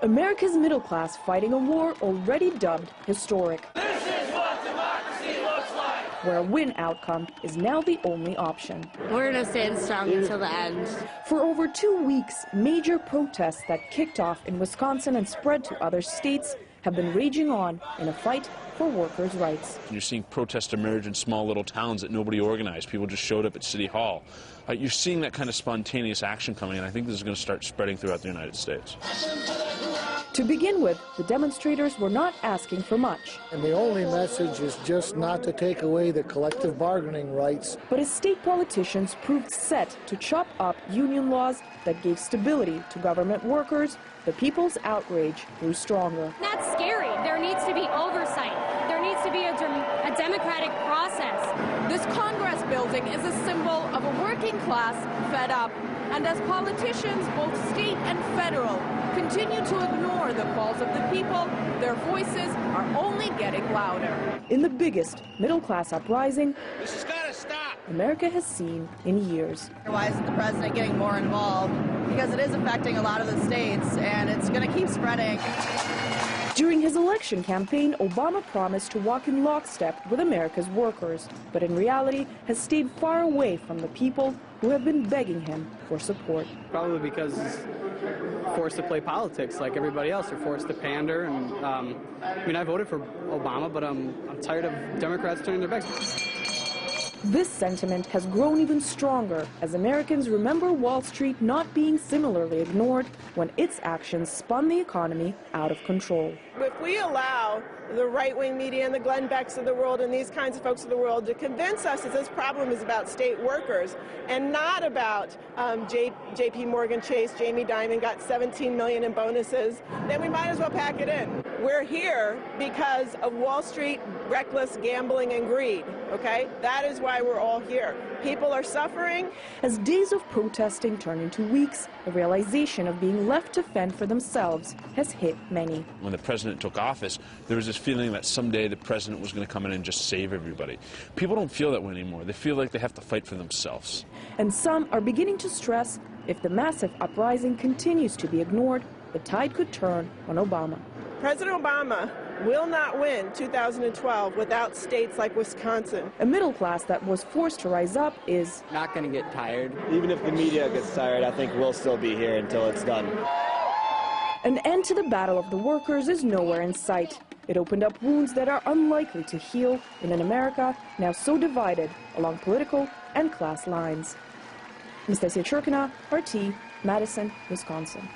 America's middle class fighting a war already dubbed historic, This is what democracy looks like, where a win outcome is now the only option. We're going to stand strong until the end. For over 2 weeks, major protests that kicked off in Wisconsin and spread to other states have been raging on in a fight for workers' rights. You're seeing protests emerge in small little towns that nobody organized. People just showed up at City Hall. You're seeing that kind of spontaneous action coming, and I think this is going to start spreading throughout the United States. To begin with, the demonstrators were not asking for much. And the only message is just not to take away the collective bargaining rights. But as state politicians proved set to chop up union laws that gave stability to government workers, the people's outrage grew stronger. That's scary. There needs to be oversight. There needs to be a democratic process. This Congress building is a symbol of a working class fed up. And as politicians, both state and federal, continue to ignore the calls of the people, their voices are only getting louder. In the biggest middle-class uprising this has got to stop. America has seen in years. Why isn't the president getting more involved? Because it is affecting a lot of the states, and it's going to keep spreading. During his election campaign, Obama promised to walk in lockstep with America's workers, but in reality has stayed far away from the people who have been begging him for support. Probably because he's forced to play politics like everybody else. They're forced to pander. And I mean, I voted for Obama, but I'm tired of Democrats turning their backs. This sentiment has grown even stronger as Americans remember Wall Street not being similarly ignored when its actions spun the economy out of control. If we allow the right-wing media and the Glenn Becks of the world and these kinds of folks of the world to convince us that this problem is about state workers and not about J.P. Morgan Chase, Jamie Dimon got $17 million in bonuses, then we might as well pack it in. We're here because of Wall Street reckless gambling and greed, okay? That is why we're all here. People are suffering. As days of protesting turn into weeks, the realization of being left to fend for themselves has hit many. When the president took office, there was this feeling that someday the president was going to come in and just save everybody. People don't feel that way anymore. They feel like they have to fight for themselves. And some are beginning to stress if the massive uprising continues to be ignored, the tide could turn on Obama. President Obama will not win 2012 without states like Wisconsin. A middle class that was forced to rise up is Not going to get tired. Even if the media gets tired, I think we'll still be here until it's done. An end to the battle of the workers is nowhere in sight. It opened up wounds that are unlikely to heal in an America now so divided along political and class lines. Nastasia Churkina, RT, Madison, Wisconsin.